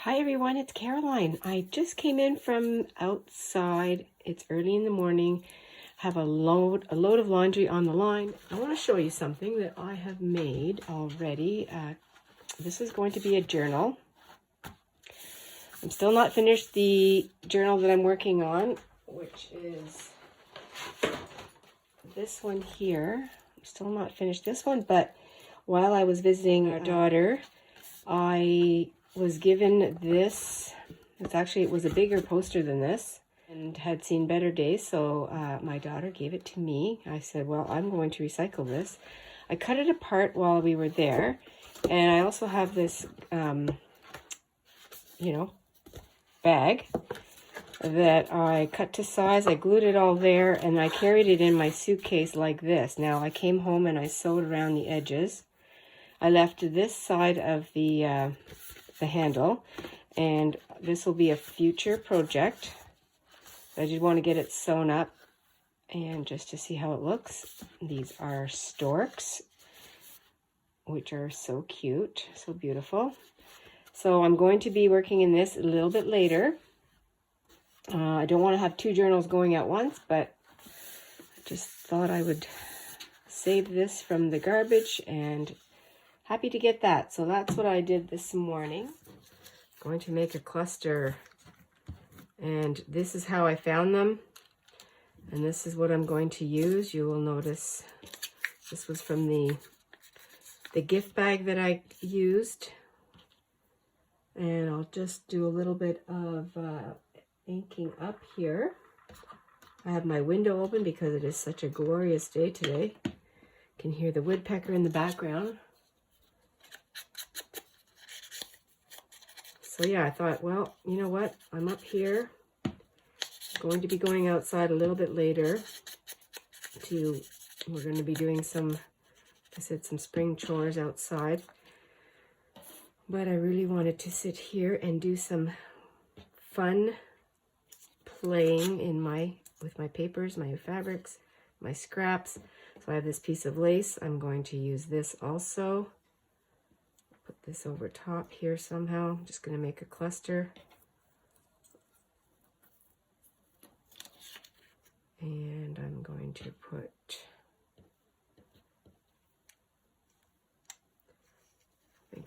Hi everyone, it's Caroline. I just came in from outside. It's early in the morning. Have a load of laundry on the line. I want to show you something that I have made already. This is going to be a journal. I'm still not finished the journal that I'm working on, which is this one here. I'm still not finished this one, but while I was visiting our daughter, I was given this. It was a bigger poster than this and had seen better days, so my daughter gave it to me. I said, well, I'm going to recycle this. I cut it apart while we were there, and I also have this bag that I cut to size. I glued it all there, and I carried it in my suitcase like this. Now I came home and I sewed around the edges. I left this side of the handle, and this will be a future project. I did want to get it sewn up and just to see how it looks. These are storks, which are so cute, so beautiful. So I'm going to be working in this a little bit later. I don't want to have two journals going at once, but I just thought I would save this from the garbage, and happy to get that. So that's what I did this morning. Going to make a cluster, and this is how I found them, and this is what I'm going to use. You will notice this was from the gift bag that I used, and I'll just do a little bit of inking up here. I have my window open because it is such a glorious day today. You can hear the woodpecker in the background. So yeah, I thought, well, you know what? I'm up here. I'm going to be going outside a little bit later we're going to be doing some spring chores outside. But I really wanted to sit here and do some fun playing with my papers, my fabrics, my scraps. So I have this piece of lace. I'm going to use this also. Put this over top here somehow. I'm just going to make a cluster. And I'm going to put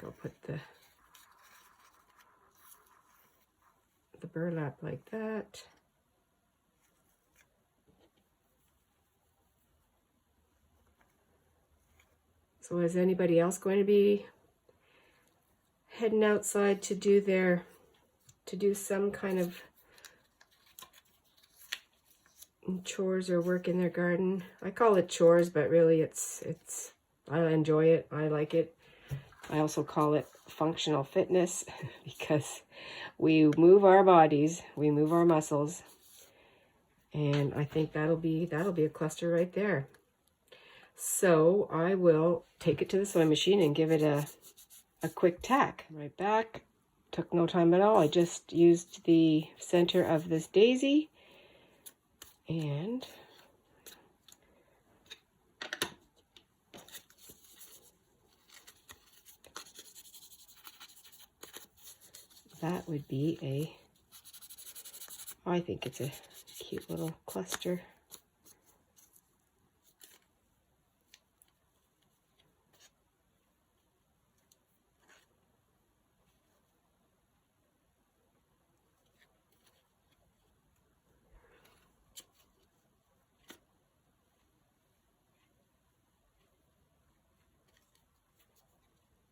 I'll put the burlap like that. So is anybody else going to be heading outside to do some kind of chores or work in their garden? I call it chores, but really I enjoy it. I like it. I also call it functional fitness because we move our bodies, we move our muscles, and I think that'll be a cluster right there. So I will take it to the sewing machine and give it a quick tack. Right back. Took no time at all. I just used the center of this daisy, and that would be I think it's a cute little cluster.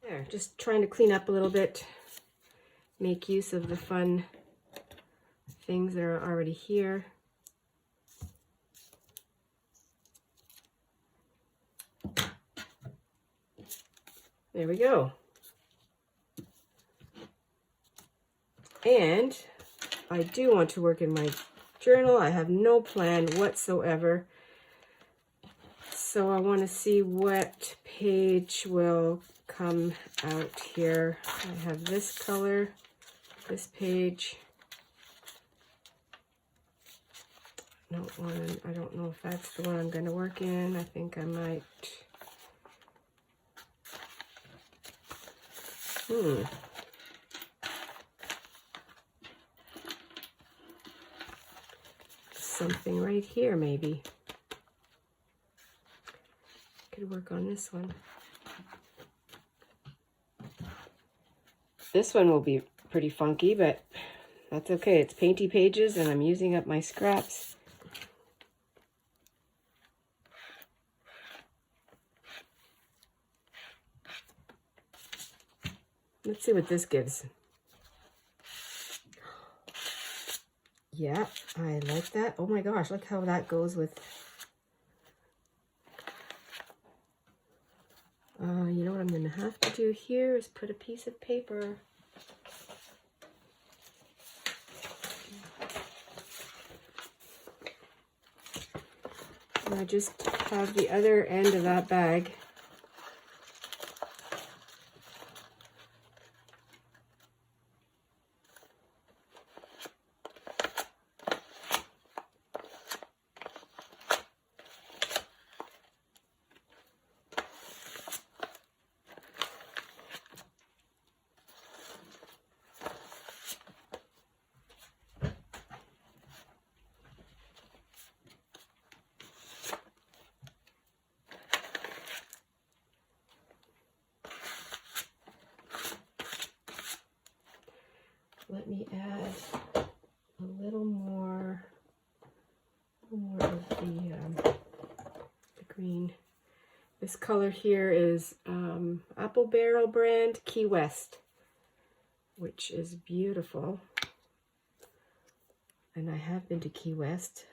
There, just trying to clean up a little bit, make use of the fun things that are already here. There we go. And I do want to work in my journal. I have no plan whatsoever. So I want to see what page will come out here. I have this color, this page. I don't know if that's the one I'm going to work in. I think I might. something right here, maybe. Could work on this one. This one will be pretty funky, but that's okay. It's painty pages and I'm using up my scraps. Let's see what this gives. Yeah, I like that. Oh my gosh, look how that goes with... you know what I'm going to have to do here is put a piece of paper. And I just have the other end of that bag. Let me add a little more of the green. This color here is Apple Barrel brand Key West, which is beautiful. And I have been to Key West,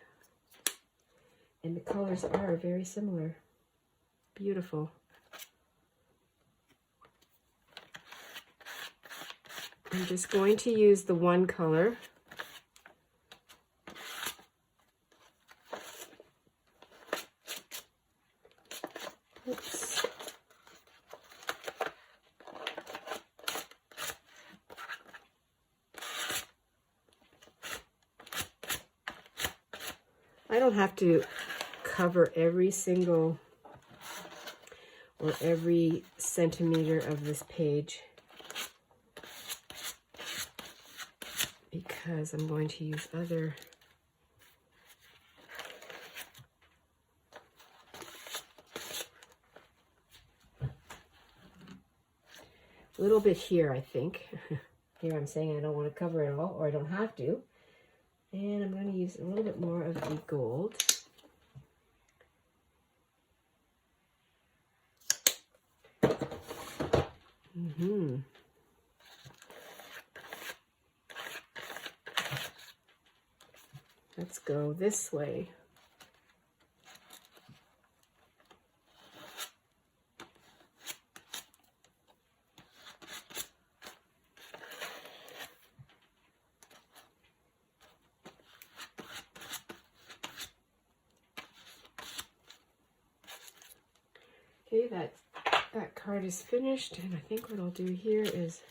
and the colors are very similar. Beautiful. I'm just going to use the one color. Oops. I don't have to cover every single or every centimeter of this page, because I'm going to use other little bit here, I think. Here I'm saying I don't want to cover it all, or I don't have to. And I'm going to use a little bit more of the gold. Let's go this way. Okay, that card is finished, and I think what I'll do here is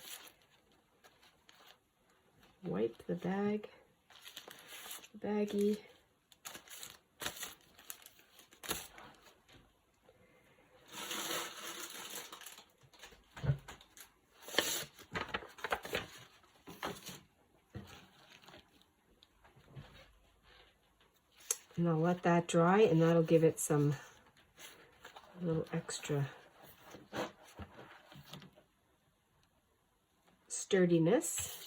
wipe the baggie. And I'll let that dry, and that'll give it some little extra sturdiness.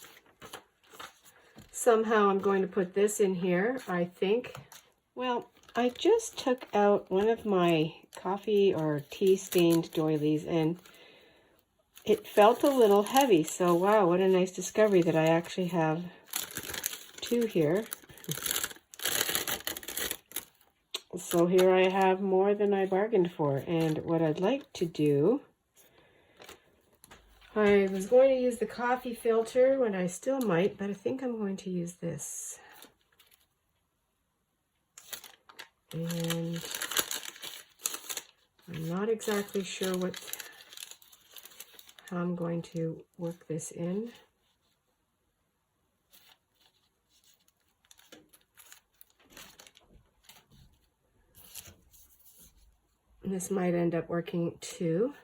Somehow I'm going to put this in here, I think. Well, I just took out one of my coffee or tea stained doilies, and it felt a little heavy. So wow, what a nice discovery that I actually have two here. So here I have more than I bargained for. And what I'd like to do, I was going to use the coffee filter, and I still might, but I think I'm going to use this. And I'm not exactly sure how I'm going to work this in. And this might end up working too.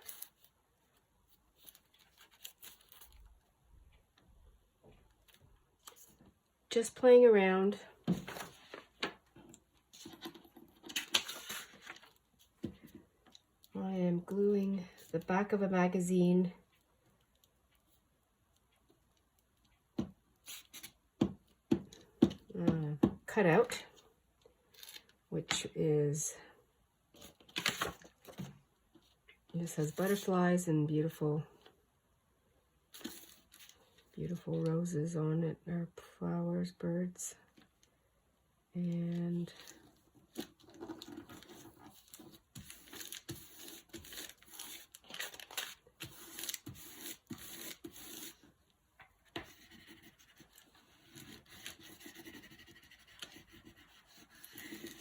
Just playing around. I'm gluing the back of a magazine cutout, which is, this has butterflies and beautiful roses on it, or flowers, birds, and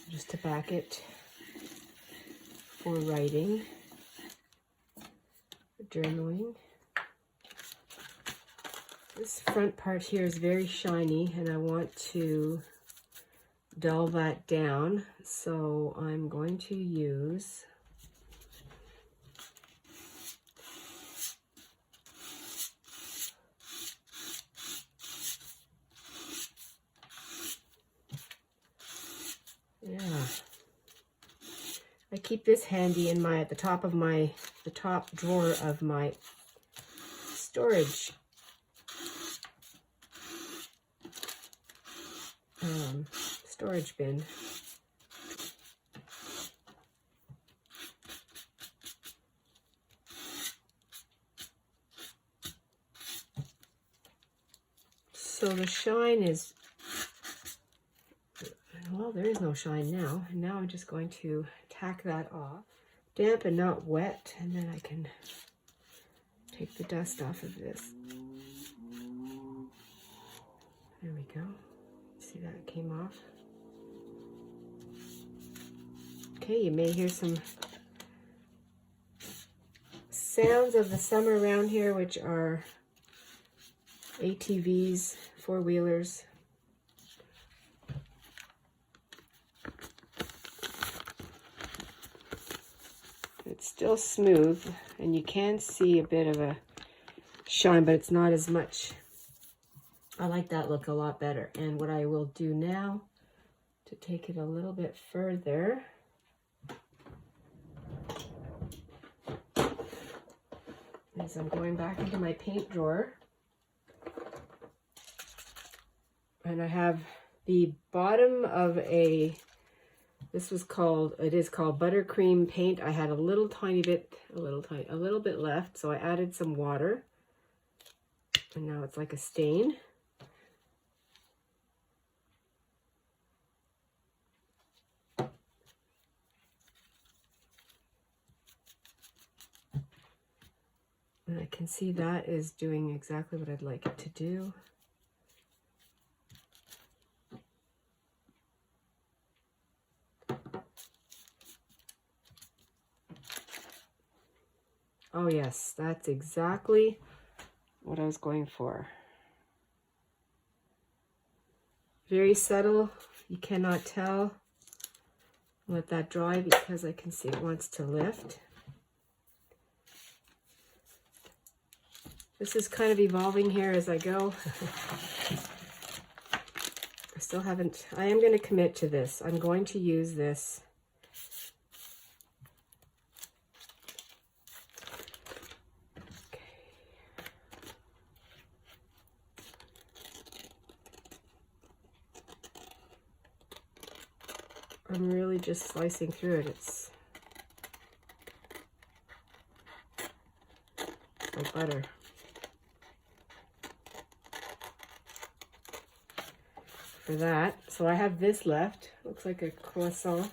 just to back it for writing, for journaling. This front part here is very shiny and I want to dull that down, so I'm going to use I keep this handy in my, at the top drawer of my storage bin. So the shine is, well, there is no shine now. And now I'm just going to tack that off. Damp and not wet, and then I can take the dust off of this. There we go. See that it came off. Okay, you may hear some sounds of the summer around here, which are ATVs, four-wheelers. It's still smooth, and you can see a bit of a shine, but it's not as much. I like that look a lot better. And what I will do now to take it a little bit further is I'm going back into my paint drawer, and I have the bottom of it is called buttercream paint. I had a little bit left, so I added some water, and now it's like a stain. And I can see that is doing exactly what I'd like it to do. Oh yes, that's exactly what I was going for. Very subtle, you cannot tell. Let that dry because I can see it wants to lift. This is kind of evolving here as I go. I am going to commit to this. I'm going to use this. Okay. I'm really just slicing through it. It's like butter. For that, so I have this left. Looks like a croissant.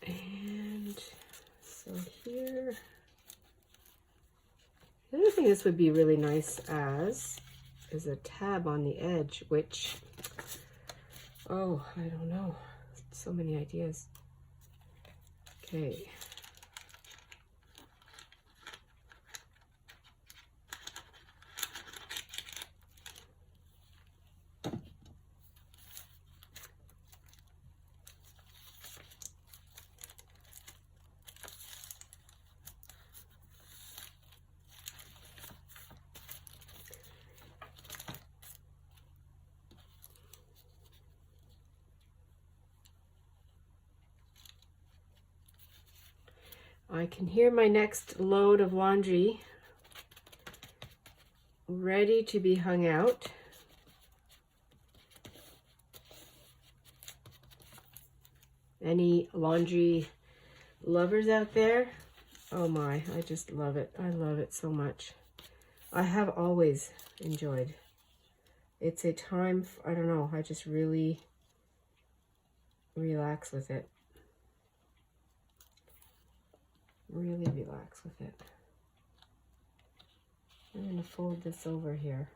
And so here, the other thing this would be really nice as is a tab on the edge, which, oh, I don't know. So many ideas. Okay. I can hear my next load of laundry ready to be hung out. Any laundry lovers out there? Oh my, I just love it. I love it so much. I have always enjoyed. It's a time, I don't know, I just really relax with it. Really relax with it. I'm going to fold this over here.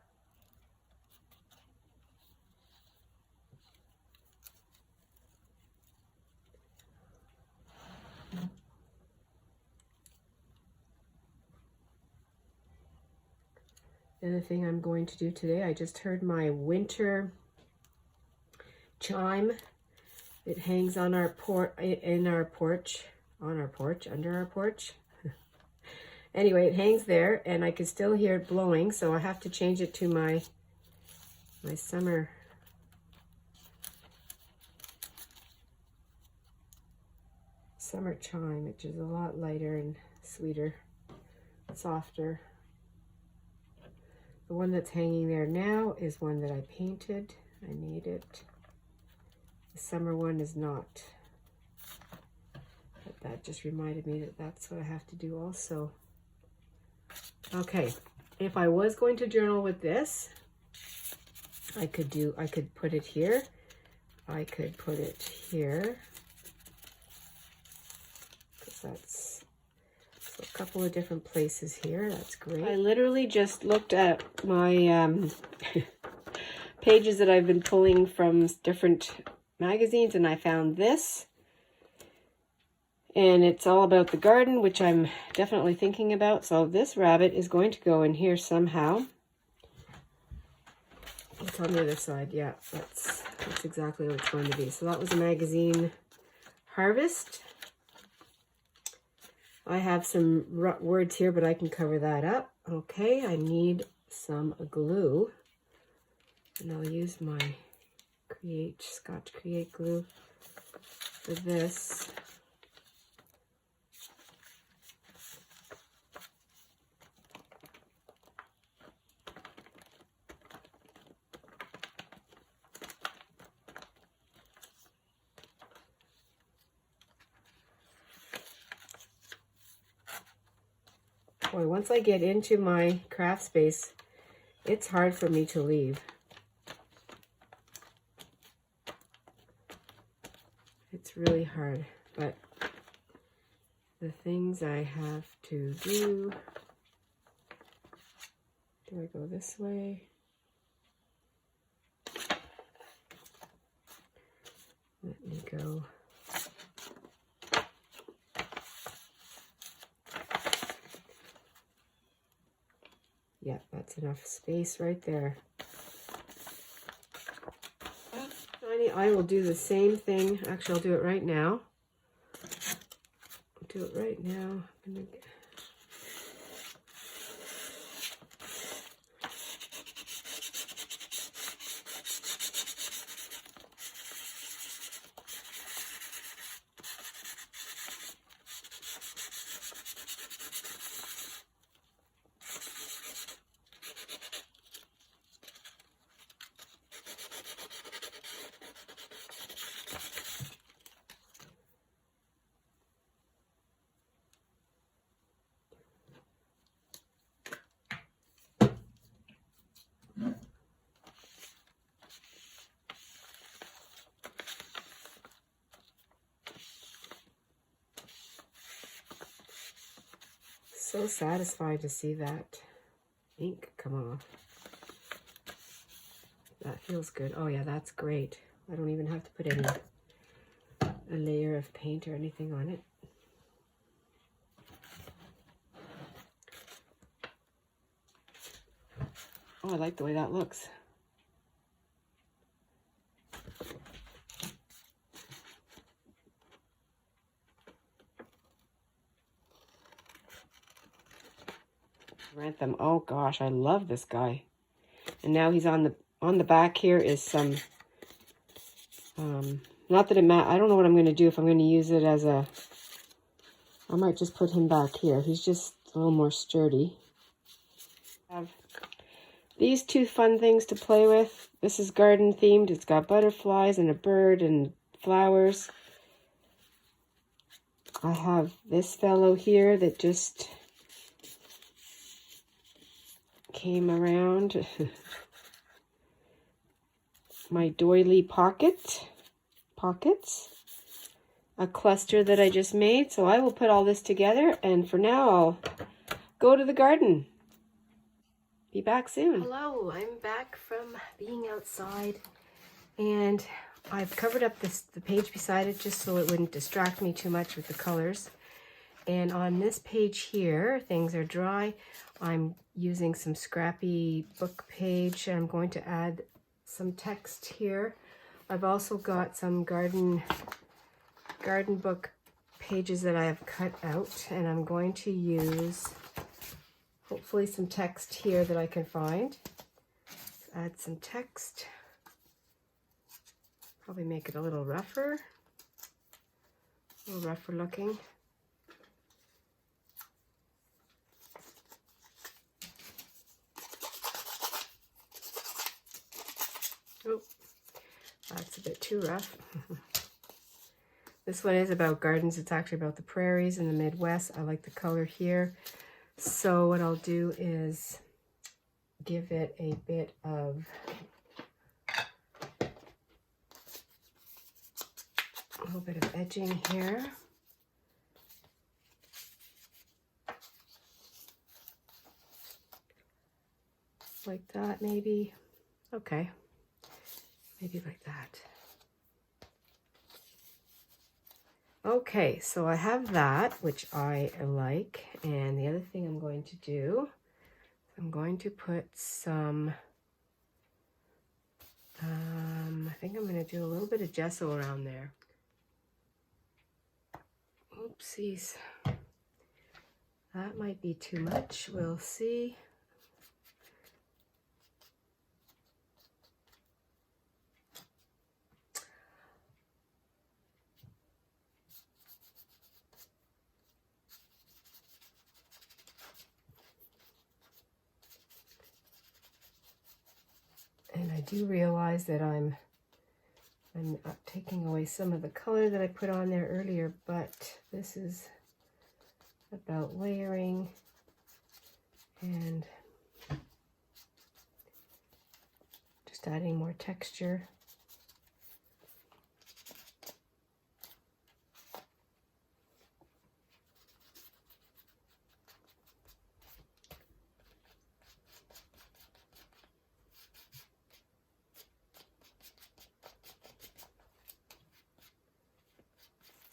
The other thing I'm going to do today, I just heard my winter chime. It hangs on our under our porch. Anyway, it hangs there, and I can still hear it blowing, so I have to change it to my summer chime, which is a lot lighter and sweeter, softer. The one that's hanging there now is one that I painted. I made it. The summer one is not. But that just reminded me that that's what I have to do also. Okay, if I was going to journal with this, I could put it here. I could put it here. Because that's a couple of different places here. That's great. I literally just looked at my pages that I've been pulling from different magazines, and I found this. And it's all about the garden, which I'm definitely thinking about. So this rabbit is going to go in here somehow. It's on the other side. Yeah, that's exactly what it's going to be. So that was a magazine, Harvest. I have some words here, but I can cover that up. Okay, I need some glue. And I'll use my Scotch Create glue for this. Boy, once I get into my craft space, it's hard for me to leave. It's really hard, but the things I have to do I go this way? Let me go. Yeah, that's enough space right there. I will do the same thing. Actually, I'll do it right now. I'll do it right now. I'm gonna... So satisfied to see that ink come off. That feels good. Oh yeah, that's great. I don't even have to put a layer of paint or anything on it. Oh, I like the way that looks. Rantham. Oh gosh, I love this guy. And now he's on the back here is some not that it matters. I don't know what I'm going to do, if I'm going to use it as a I might just put him back here. He's just a little more sturdy. I have these two fun things to play with. This is garden themed. It's got butterflies and a bird and flowers. I have this fellow here that just came around. My doily pockets. A cluster that I just made. So I will put all this together, and for now I'll go to the garden. Be back soon. Hello, I'm back from being outside, and I've covered up the page beside it just so it wouldn't distract me too much with the colors. And on this page here, things are dry. I'm using some scrappy book page, and I'm going to add some text here. I've also got some garden book pages that I have cut out, and I'm going to use hopefully some text here that I can find. Add some text. Probably make it a little rougher looking. Oh, that's a bit too rough. This one is about gardens. It's actually about the prairies in the Midwest. I like the color here. So what I'll do is give it a bit of edging here. Like that, maybe. Okay. Maybe like that. Okay, so I have that, which I like. And the other thing I'm going to do, I'm going to put some, I think I'm going to do a little bit of gesso around there. Oopsies. That might be too much. We'll see. And I do realize that I'm taking away some of the color that I put on there earlier, but this is about layering and just adding more texture.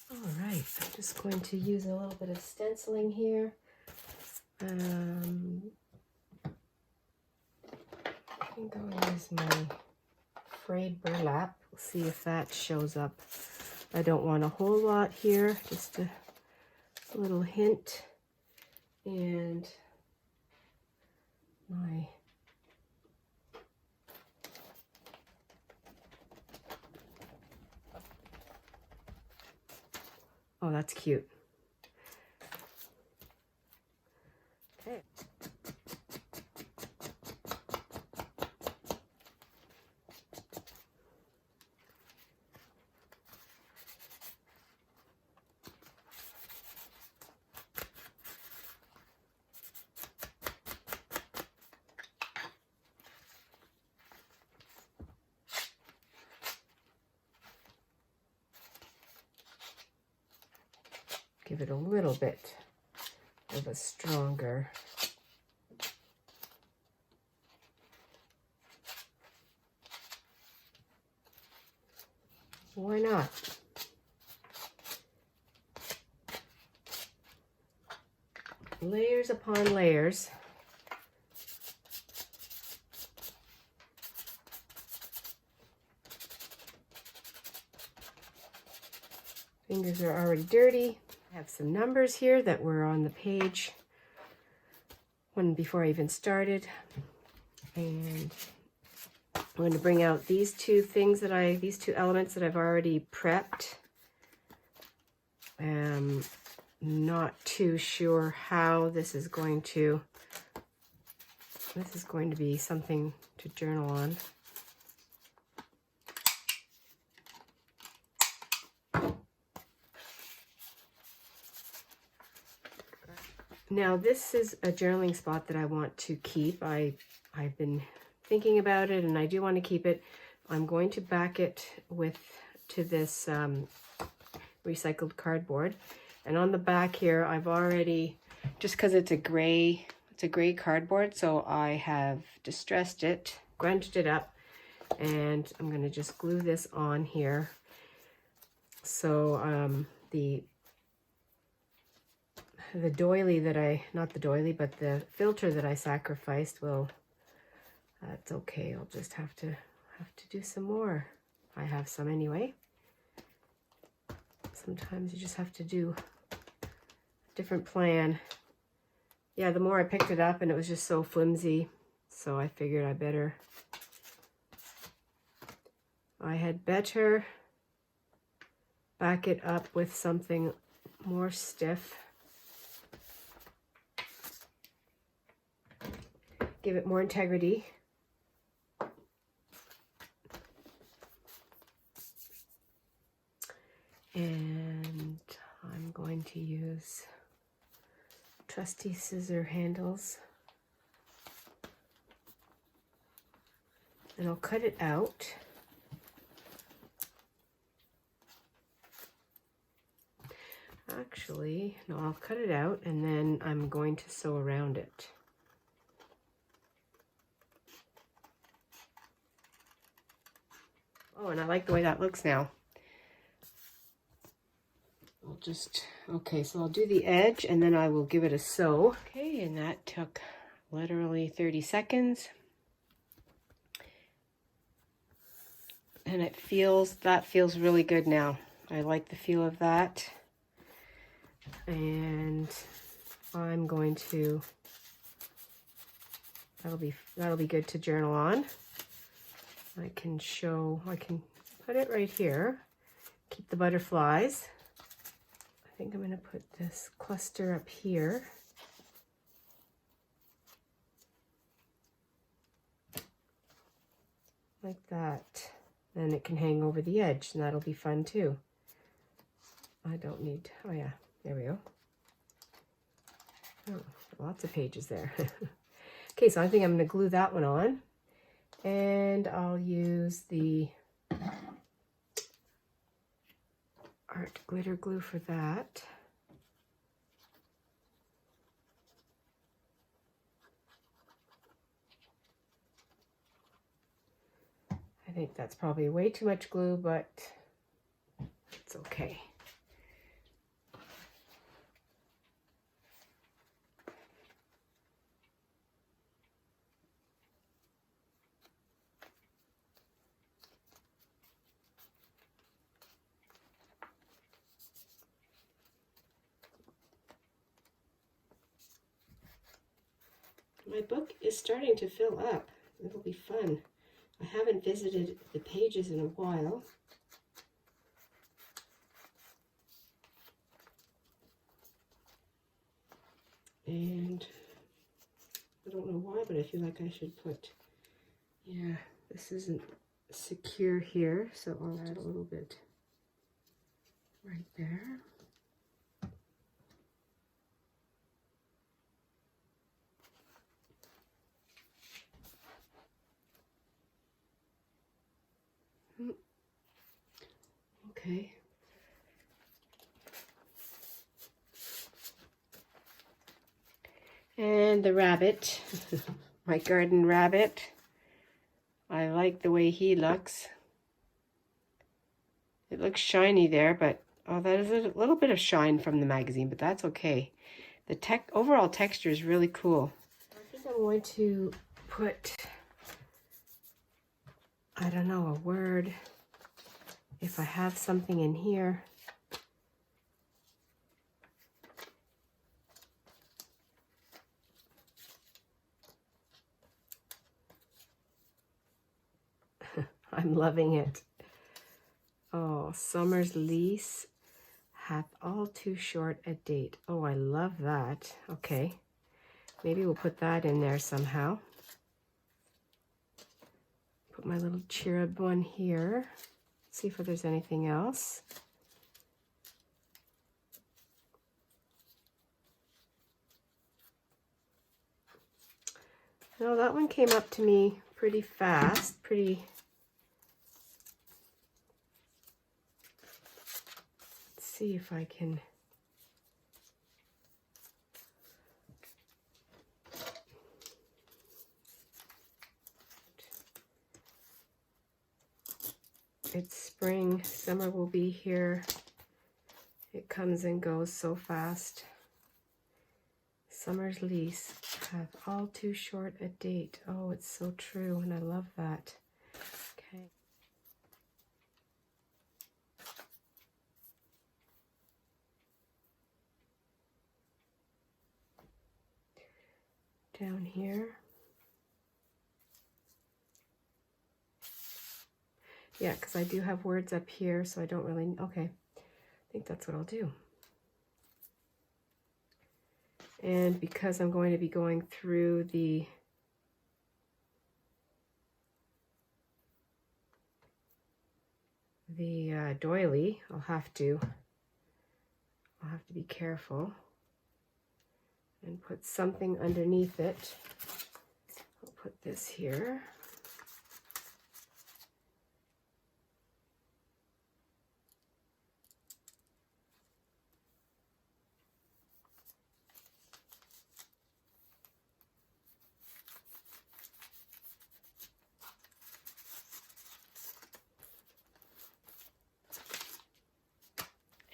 All right, I'm just going to use a little bit of stenciling here. I think I'll use my frayed burlap. We'll see if that shows up. I don't want a whole lot here, just a little hint. And my oh, that's cute. Okay. Give it a little bit of a stronger. Why not? Layers upon layers. Fingers are already dirty. I have some numbers here that were on the page before I even started. And I'm going to bring out these two elements that I've already prepped. not too sure how this is going to be something to journal on. Now this is a journaling spot that I want to keep. I've been thinking about it and I do want to keep it. I'm going to back it to this recycled cardboard. And on the back here, I've already, just because it's a gray cardboard, so I have distressed it, grunged it up, and I'm going to just glue this on here. So the doily that not the doily, but the filter that I sacrificed will, that's okay. I'll just have to do some more. I have some anyway. Sometimes you just have to do a different plan. Yeah, the more I picked it up and it was just so flimsy, so I figured I had better back it up with something more stiff. Give it more integrity. And I'm going to use trusty scissor handles. And I'll cut it out. Actually, no, I'll cut it out and then I'm going to sew around it. Oh, and I like the way that looks now. Okay, so I'll do the edge and then I will give it a sew. Okay, and that took literally 30 seconds. And that feels really good now. I like the feel of that. And I'm going to, that'll be good to journal on. I can put it right here. Keep the butterflies. I think I'm going to put this cluster up here. Like that. Then it can hang over the edge and that'll be fun too. I don't need, oh yeah, there we go. Oh, lots of pages there. Okay, so I think I'm going to glue that one on. And I'll use the art glitter glue for that. I think that's probably way too much glue, but it's okay. My book is starting to fill up. It'll be fun. I haven't visited the pages in a while. And I don't know why, but I feel like I should put, yeah, this isn't secure here, so I'll add a little bit right there. Okay. And the rabbit, my garden rabbit. I like the way he looks. It looks shiny there, but oh, that is a little bit of shine from the magazine, but that's okay. The overall texture is really cool. I think I'm going to put, I don't know, a word, if I have something in here. I'm loving it. Oh, summer's lease hath all too short a date. Oh, I love that. Okay, maybe we'll put that in there somehow. Put my little cherub one here. See if there's anything else. No, that one came up to me pretty fast, Let's see if I can. It's spring, summer will be here. It comes and goes so fast. Summer's lease hath all too short a date. Oh, it's so true, and I love that. Okay. Down here. Yeah, because I do have words up here, so I don't really, okay. I think that's what I'll do. And because I'm going to be going through the doily, I'll have to be careful and put something underneath it. I'll put this here.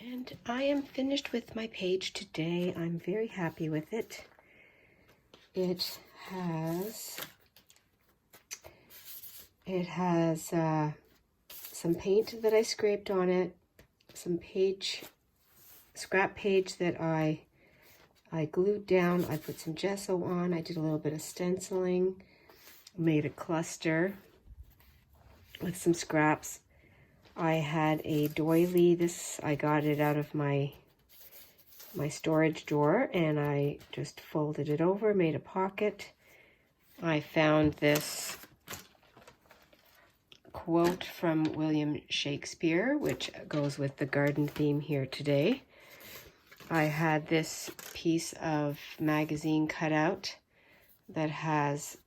And I am finished with my page today. I'm very happy with it. It has some paint that I scraped on it, some scrap page that I glued down. I put some gesso on. I did a little bit of stenciling, made a cluster with some scraps. I had a doily. I got it out of my storage drawer, and I just folded it over, made a pocket. I found this quote from William Shakespeare, which goes with the garden theme here today. I had this piece of magazine cutout that has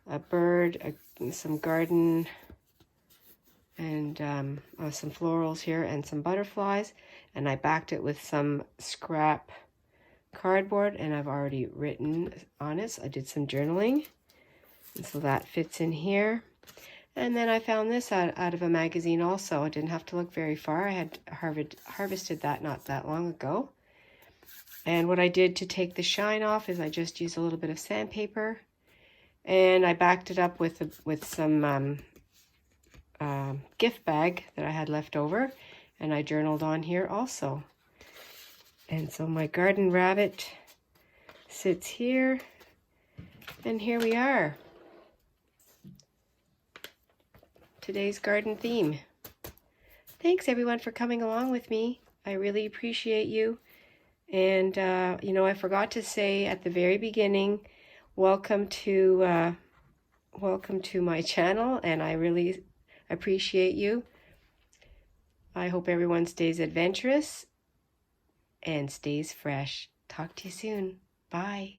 a bird, some garden, and some florals here and some butterflies, and I backed it with some scrap cardboard, and I've already written on it. So I did some journaling, and so that fits in here. And then I found this out of a magazine also. I didn't have to look very far. I had harvested that not that long ago. And what I did to take the shine off is I just used a little bit of sandpaper, and I backed it up with some gift bag that I had left over, and I journaled on here also. And so my garden rabbit sits here, and here we are. Today's garden theme. Thanks everyone for coming along with me. I really appreciate you. And you know, I forgot to say at the very beginning, welcome to my channel, and I really appreciate you. I hope everyone stays adventurous and stays fresh. Talk to you soon. Bye.